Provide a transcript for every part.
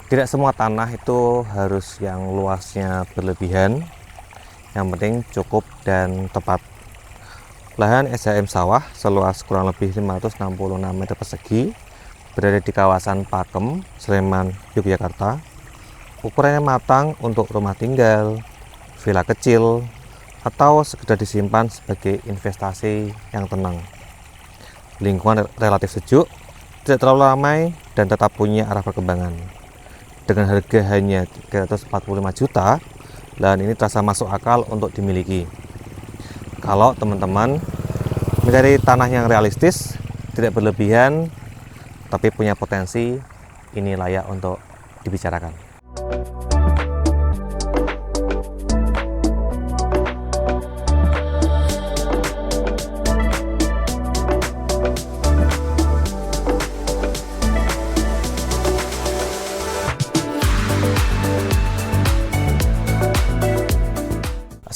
Tidak semua tanah itu harus yang luasnya berlebihan, yang penting cukup dan tepat. Lahan SHM sawah seluas kurang lebih 566 meter persegi berada di kawasan Pakem, Sleman, Yogyakarta. Ukurannya matang untuk rumah tinggal, villa kecil, atau sekedar disimpan sebagai investasi yang tenang. Lingkungan relatif sejuk, tidak terlalu ramai, dan tetap punya arah perkembangan. Dengan harga hanya 345 juta, lahan ini terasa masuk akal untuk dimiliki. Kalau teman-teman mencari tanah yang realistis, tidak berlebihan, tapi punya potensi, ini layak untuk dibicarakan.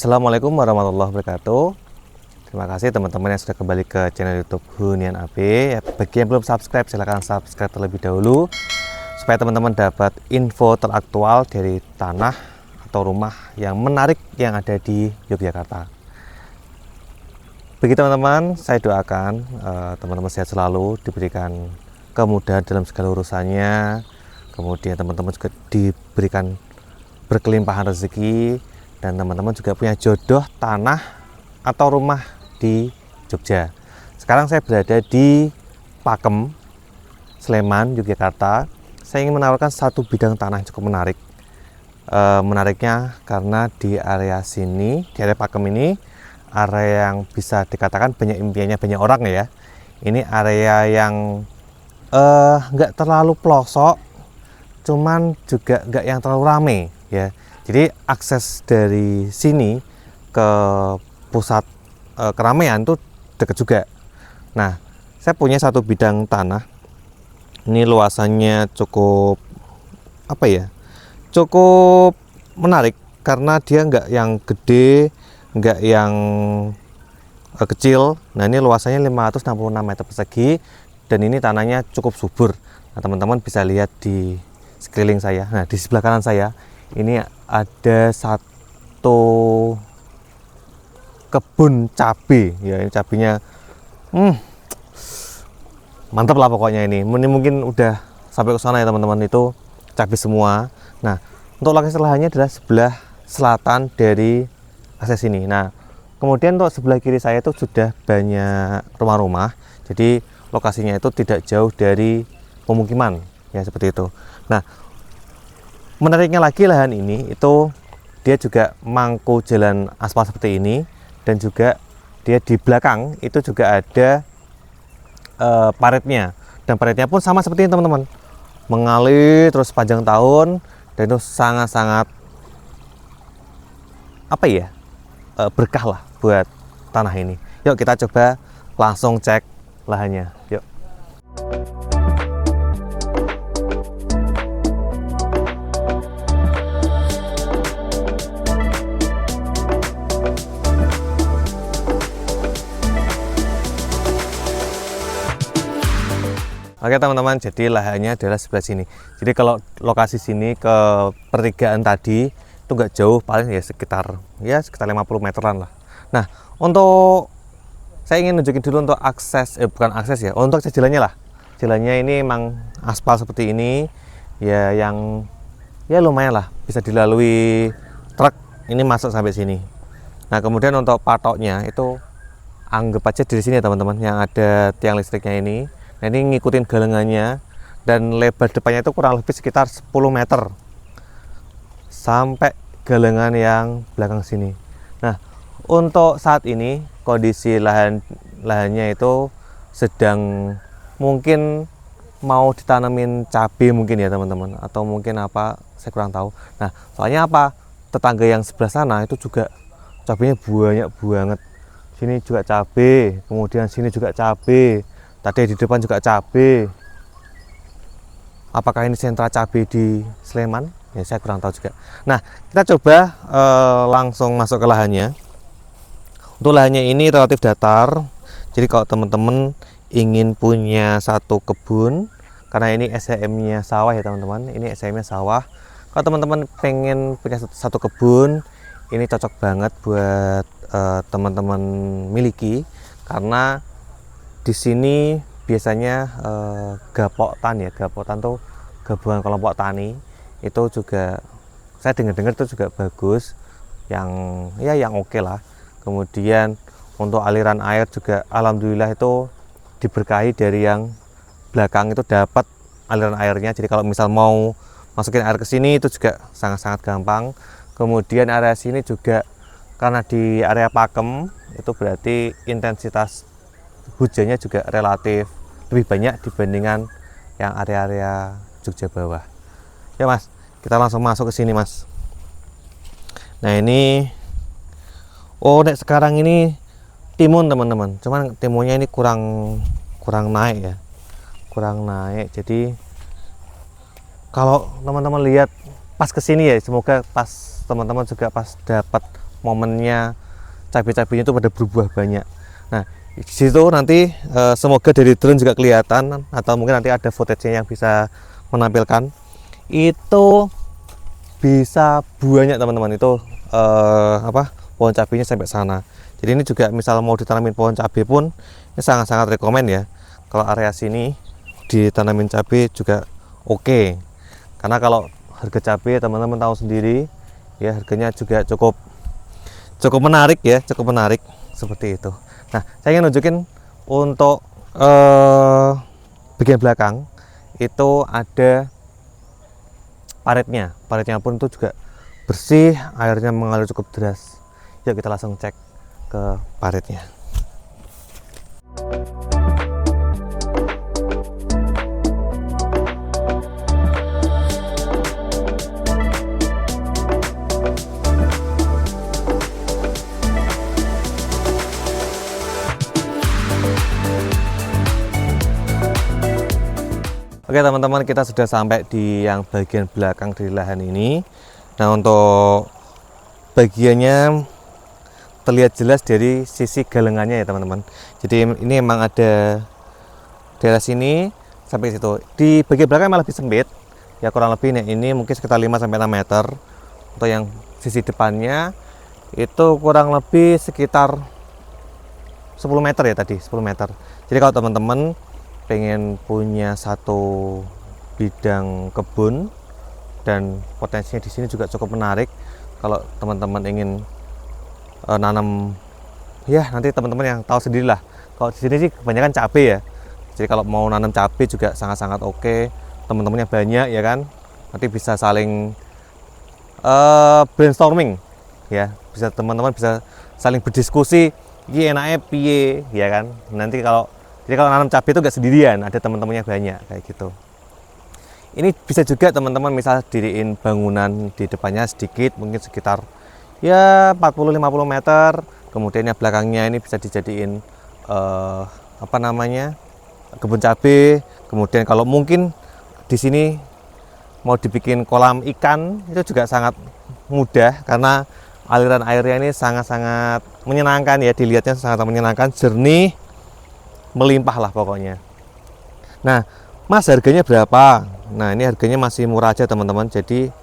Assalamualaikum warahmatullahi wabarakatuh. Terima kasih teman-teman yang sudah kembali ke channel YouTube Hunian AB. Bagi yang belum subscribe, silahkan subscribe terlebih dahulu supaya teman-teman dapat info teraktual dari tanah atau rumah yang menarik yang ada di Yogyakarta. Bagi teman-teman, saya doakan teman-teman sehat selalu, diberikan kemudahan dalam segala urusannya, kemudian teman-teman juga diberikan berkelimpahan rezeki, dan teman-teman juga punya jodoh tanah atau rumah di Jogja. Sekarang saya berada di Pakem, Sleman, Yogyakarta. Saya ingin menawarkan satu bidang tanah yang cukup menarik. Menariknya karena di area sini, di area Pakem ini, area yang bisa dikatakan banyak impiannya banyak orang ya. Ini area yang nggak terlalu pelosok, cuman juga nggak yang terlalu rame ya. Jadi akses dari sini ke pusat keramaian itu dekat juga. Nah, saya punya satu bidang tanah. Ini luasannya cukup cukup menarik karena dia nggak yang gede, nggak yang kecil. Nah, ini luasannya 566 meter persegi dan ini tanahnya cukup subur. Nah, teman-teman bisa lihat di sekeliling saya. Nah, di sebelah kanan saya ini ada satu kebun cabai ya. Ini cabenya mantap lah pokoknya. Ini mungkin udah sampai ke sana ya teman-teman, itu cabai semua. Nah, untuk lokasi lahannya adalah sebelah selatan dari akses ini. Nah, kemudian untuk sebelah kiri saya itu sudah banyak rumah-rumah, jadi lokasinya itu tidak jauh dari pemukiman ya, seperti itu. Nah, menariknya lagi lahan ini itu dia juga mangku jalan aspal seperti ini, dan juga dia di belakang itu juga ada paritnya, dan paritnya pun sama seperti ini teman-teman, mengalir terus sepanjang tahun, dan itu sangat-sangat berkah lah buat tanah ini. Yuk kita coba langsung cek lahannya, yuk. Oke teman-teman, jadi lahannya adalah sebelah sini. Jadi kalau lokasi sini ke pertigaan tadi itu nggak jauh, paling ya sekitar 50 meteran lah. Nah, untuk saya ingin nunjukin dulu untuk akses, bukan akses ya, untuk jalannya lah. Jalannya ini emang aspal seperti ini ya, yang ya lumayan lah bisa dilalui truk ini masuk sampai sini. Nah, kemudian untuk patoknya itu anggap aja di sini ya teman-teman, yang ada tiang listriknya ini. Nah, ini ngikutin galengannya, dan lebar depannya itu kurang lebih sekitar 10 meter sampai galengan yang belakang sini. Nah, untuk saat ini kondisi lahannya itu sedang mungkin mau ditanamin cabai mungkin ya teman-teman, atau mungkin apa, saya kurang tahu. Nah, soalnya apa, tetangga yang sebelah sana itu juga cabainya banyak banget. Sini juga cabai, kemudian sini juga cabai. Tadi di depan juga cabai. Apakah ini sentra cabai di Sleman? Ya, saya kurang tahu juga. Nah, kita coba langsung masuk ke lahannya. Untuk lahannya ini relatif datar. Jadi kalau teman-teman ingin punya satu kebun karena ini SHM-nya sawah ya teman-teman. Ini SHM-nya sawah. Kalau teman-teman pengen punya satu kebun, ini cocok banget buat teman-teman miliki, karena di sini biasanya gapotan ya, gapotan tuh gabungan kelompok tani, itu juga saya dengar-dengar itu juga bagus, yang oke lah. Kemudian untuk aliran air juga alhamdulillah itu diberkahi dari yang belakang itu dapat aliran airnya. Jadi kalau misal mau masukin air ke sini itu juga sangat-sangat gampang. Kemudian area sini juga karena di area pakem, itu berarti intensitas hujannya juga relatif lebih banyak dibandingkan yang area-area Jogja bawah. Ya Mas, kita langsung masuk ke sini Mas. Nah ini, sekarang ini timun teman-teman. Cuman timunnya ini kurang naik ya, kurang naik. Jadi kalau teman-teman lihat pas kesini ya, semoga pas teman-teman juga pas dapat momennya cabai-cabainya itu pada berbuah banyak. Nah di situ nanti semoga dari drone juga kelihatan, atau mungkin nanti ada footage-nya yang bisa menampilkan itu bisa banyak teman-teman. Itu pohon cabainya sampai sana. Jadi ini juga misal mau ditanamin pohon cabai pun ini sangat-sangat rekomen ya. Kalau area sini ditanamin cabai juga oke. Karena kalau harga cabai teman-teman tahu sendiri ya, harganya juga cukup menarik ya, cukup menarik seperti itu. Nah, saya ingin nunjukin untuk bagian belakang itu ada paritnya. Paritnya pun itu juga bersih, airnya mengalir cukup deras. Yuk kita langsung cek ke paritnya. Oke teman-teman, kita sudah sampai di yang bagian belakang dari lahan ini. Nah untuk bagiannya terlihat jelas dari sisi galengannya ya teman-teman. Jadi ini emang ada daerah sini sampai situ. Di bagian belakang malah lebih sempit ya, kurang lebih nih, ini mungkin sekitar 5-6 meter. Untuk yang sisi depannya itu kurang lebih sekitar 10 meter ya tadi, 10 meter. Jadi kalau teman-teman pengen punya satu bidang kebun dan potensinya di sini juga cukup menarik, kalau teman-teman ingin nanam ya, nanti teman-teman yang tahu sendirilah. Kalau di sini sih kebanyakan cabai ya, jadi kalau mau nanam cabai juga sangat-sangat oke. Teman-temannya banyak ya kan, nanti bisa saling brainstorming ya, bisa teman-teman bisa saling berdiskusi, ini enaknya piye ya kan. Nanti jadi kalau nanam cabai itu gak sendirian, ada teman-temannya banyak kayak gitu. Ini bisa juga teman-teman misal diriin bangunan di depannya sedikit, mungkin sekitar ya 40-50 meter. Kemudian yang belakangnya ini bisa dijadiin kebun cabai. Kemudian kalau mungkin di sini mau dibikin kolam ikan, itu juga sangat mudah karena aliran airnya ini sangat-sangat menyenangkan ya, dilihatnya sangat menyenangkan, jernih, melimpah lah pokoknya. Nah Mas, harganya berapa? Nah ini harganya masih murah aja teman-teman. Jadi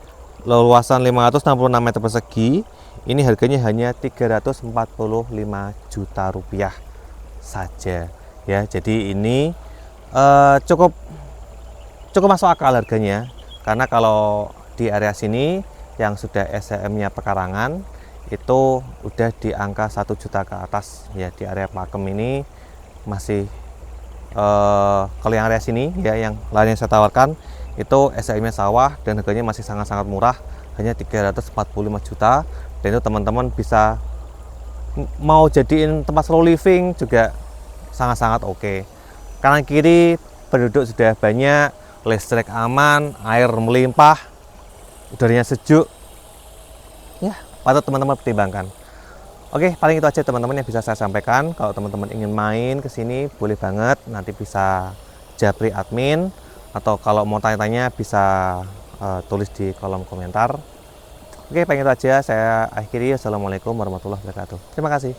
luasan 566 meter persegi, ini harganya hanya 345 juta rupiah saja ya. Jadi ini cukup masuk akal harganya, karena kalau di area sini yang sudah SHM-nya pekarangan itu udah di angka 1 juta ke atas ya. Di area Pakem ini masih kalau yang area sini ya, yang lain yang saya tawarkan itu SHM-nya sawah dan harganya masih sangat-sangat murah, hanya 345 juta. Dan itu teman-teman bisa mau jadiin tempat slow living juga sangat-sangat oke. Kanan kiri penduduk sudah banyak, listrik aman, air melimpah, udaranya sejuk ya, patut teman-teman pertimbangkan. Oke, paling itu aja teman-teman yang bisa saya sampaikan. Kalau teman-teman ingin main ke sini boleh banget, nanti bisa japri admin, atau kalau mau tanya-tanya bisa tulis di kolom komentar. Oke, paling itu aja saya akhiri. Assalamualaikum warahmatullahi wabarakatuh. Terima kasih.